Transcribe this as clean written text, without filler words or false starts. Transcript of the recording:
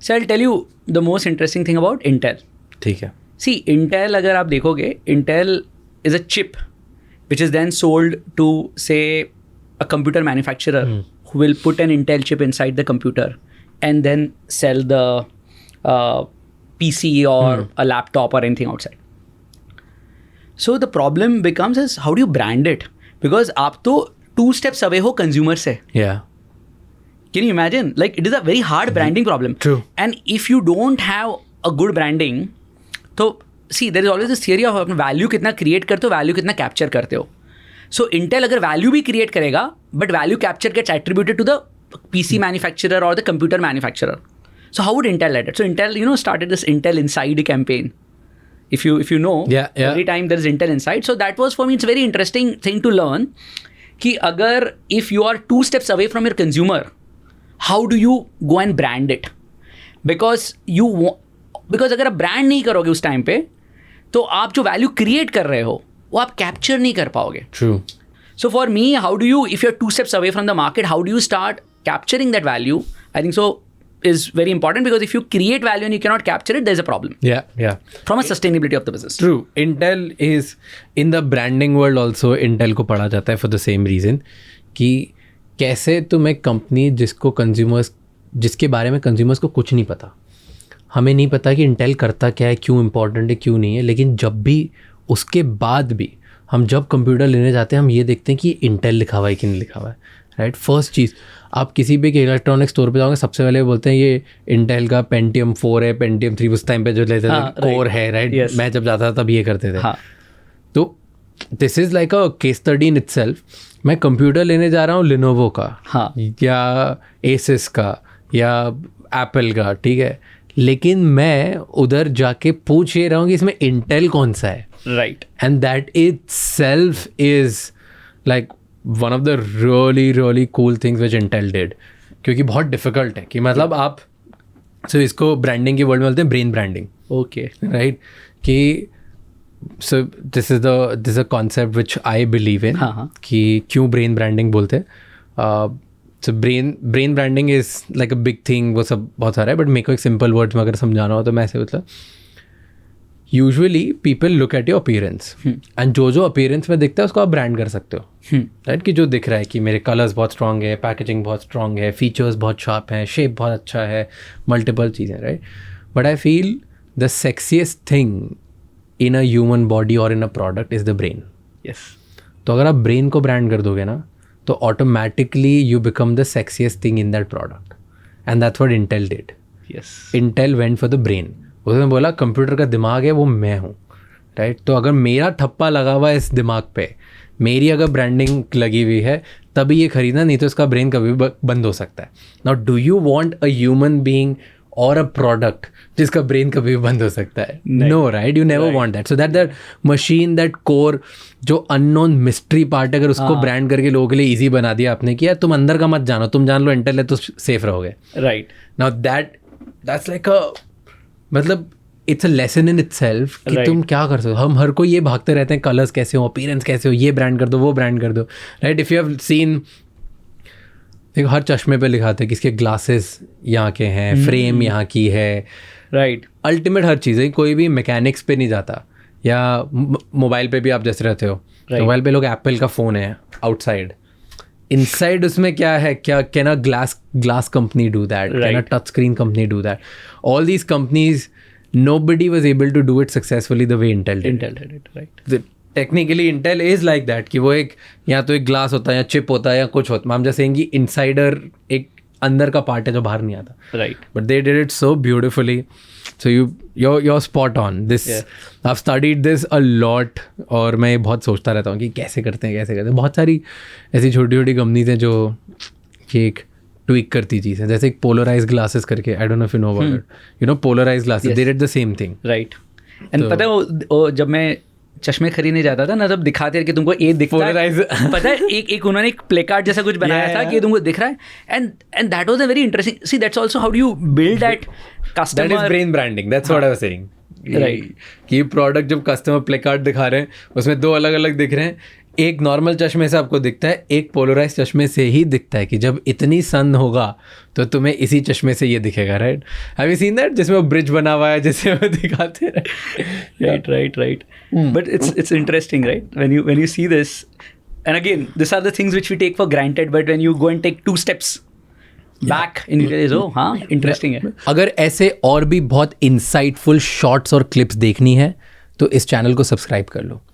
So I'll tell you the most interesting thing about Intel. ठीक है. See, Intel अगर आप देखोगे, Intel is a chip which is then sold to, say, a computer manufacturer who will put an Intel chip inside the computer and then sell the PC or a laptop or anything outside. So the problem becomes is how do you brand it? Because आप तो 2 steps away हो consumer से. Yeah. Can you imagine? Like, it is a very hard branding problem. True. And if you don't have a good branding, तो see, there is always this theory of value कितना create करते हो, value कितना capture करते हो. So Intel अगर value भी create करेगा, but value capture gets attributed to the PC manufacturer or the computer manufacturer. So how would Intel let it? So Intel, started this Intel Inside campaign. If you know, every time there is Intel Inside. So that was, for me, it's a very interesting thing to learn. कि अगर if you are 2 steps away from your consumer, how do you go and brand it? Because अगर आप brand नहीं करोगे उस time पे, तो आप जो value create कर रहे हो, वो आप capture नहीं कर पाओगे. True. So for me, how do you, if you're 2 steps away from the market, how do you start capturing that value? I think so is very important, because if you create value and you cannot capture it, there's a problem. Yeah. From a sustainability of the business. True. Intel is, in the branding world also, Intel को पढ़ा जाता है for the same reason कि कैसे तुम एक company जिसके बारे में कंज्यूमर्स को कुछ नहीं पता, हमें नहीं पता कि इंटेल करता क्या है, क्यों इम्पोर्टेंट है, क्यों नहीं है, लेकिन जब भी उसके बाद भी हम जब कंप्यूटर लेने जाते हैं हम ये देखते हैं कि इंटेल लिखा हुआ है कि नहीं लिखा हुआ है, राइट. फर्स्ट चीज़, आप किसी भी इलेक्ट्रॉनिक स्टोर पे जाओगे, सबसे पहले बोलते हैं ये इंटेल का Pentium 4 है, Pentium 3 उस टाइम पे जो लेते थे, कोर है, राइट. Yes. मैं जब जाता था तब ये करते थे. तो this is like a case study in itself. मैं कंप्यूटर लेने जा रहा हूँ Lenovo का, या Asus का, या एप्पल का, ठीक है, लेकिन मैं उधर जाके पूछ ये रहा हूँ कि इसमें इंटेल कौन सा है, right. And that itself is like one of the really cool things which Intel did, क्योंकि बहुत डिफिकल्ट है कि मतलब आप इसको ब्रांडिंग की वर्ल्ड में बोलते हैं ब्रेन ब्रांडिंग. Okay, right. कि so this is a concept which I believe in, कि क्यों ब्रेन ब्रांडिंग बोलते हैं. So brain branding is like a big thing, वो सब बहुत सारा है, बट मेरे को एक सिंपल वर्ड्स में अगर समझाना हो तो मैं ऐसे मतलब usually people look at your appearance, and जो अपीयरेंस में दिखता है उसको आप ब्रांड कर सकते हो, राइट. कि जो दिख रहा है कि मेरे कलर्स बहुत स्ट्रॉन्ग है, पैकेजिंग बहुत स्ट्रॉन्ग है, फीचर्स बहुत शार्प हैं, शेप बहुत अच्छा है, मल्टीपल चीज़ें, right. But I feel the sexiest thing in a human body और in a product is the brain. Yes. तो अगर आप ब्रेन को ब्रांड कर दोगे ना, तो automatically you become the sexiest thing in that product, and that's what Intel did. Yes. Intel went for the brain. उसने बोला कंप्यूटर का दिमाग है वो मैं हूँ, राइट. तो अगर मेरा ठप्पा लगा हुआ है इस दिमाग पे, मेरी अगर ब्रांडिंग लगी हुई है, तभी ये खरीदना, नहीं तो इसका ब्रेन कभी बंद हो सकता है. Now do you want a human being और अ प्रोडक्ट जिसका ब्रेन कभी भी बंद हो सकता है? No, right. You never want that. So that machine, that core, जो अननोन मिस्ट्री पार्ट, अगर उसको ब्रांड करके लोगों के लिए ईजी बना दिया आपने, किया तुम अंदर का मत जानो, तुम जान लो इंटेल है तो सेफ रहोगे, right. Now that's like a, मतलब it's a lesson in itself कि तुम क्या कर सकते हो. हम हर कोई ये भागते रहते हैं, कलर्स कैसे हो, अपीयरेंस कैसे हो, ये ब्रांड कर दो, वो ब्रांड कर दो, right. If you have seen, देखो हर चश्मे पे लिखाते हैं किसके ग्लासेस यहाँ के हैं, फ्रेम यहाँ की है, राइट. अल्टीमेट हर चीज़ है. कोई भी मैकेनिक्स पे नहीं जाता, या मोबाइल पे भी आप जैसे रहते हो, मोबाइल पे लोग एप्पल का फ़ोन है आउटसाइड, इनसाइड उसमें क्या है, क्या can a glass company do that, can a touch screen company do that. All these companies, nobody was able to do it successfully the way Intel did. Right. Technically Intel is like that कि वो एक या तो एक glass होता है या chip होता है या कुछ होता है. I'm just saying कि इनसाइडर एक अंदर का पार्ट है जो बाहर नहीं आता. Right. But they did it so beautifully. So you're spot on. I've studied this a lot, और मैं बहुत सोचता रहता हूँ कि कैसे करते हैं. बहुत सारी ऐसी छोटी छोटी कंपनीज हैं जो एक ट्विक करती चीज़ है, जैसे एक पोलराइज ग्लासेस करके, I don't know if you know about it, you know polarize glasses, they did the same thing, right. And पता है वो जब मैं चश्मे खरीदने जाता था ना, तब दिखाते हैं कि तुमको ये दिखता है, पता है एक उन्होंने एक प्ले कार्ड जैसा कुछ बनाया था कि तुमको दिख रहा है, and that was a very interesting. See that's also how do you build that customer, that is brain branding, that's what I was saying. Right. कि प्रोडक्ट जब कस्टमर प्ले कार्ड दिखा रहे हैं, उसमें 2 अलग अलग दिख रहे हैं, एक नॉर्मल चश्मे से आपको दिखता है, एक पोलराइज चश्मे से ही दिखता है कि जब इतनी सन होगा तो तुम्हें इसी चश्मे से ये दिखेगा, right? Have you seen that, जिसमें वो ब्रिज बना हुआ है जिससे वो दिखाते हैं? right. But it's interesting, right? When you see this, and again, these are the things which we take for granted, but when you go and take 2 steps back and you realize, oh हाँ, interesting है. अगर ऐसे और भी बहुत insightful shorts और clips देखनी है तो इस चैनल को सब्सक्राइब कर लो.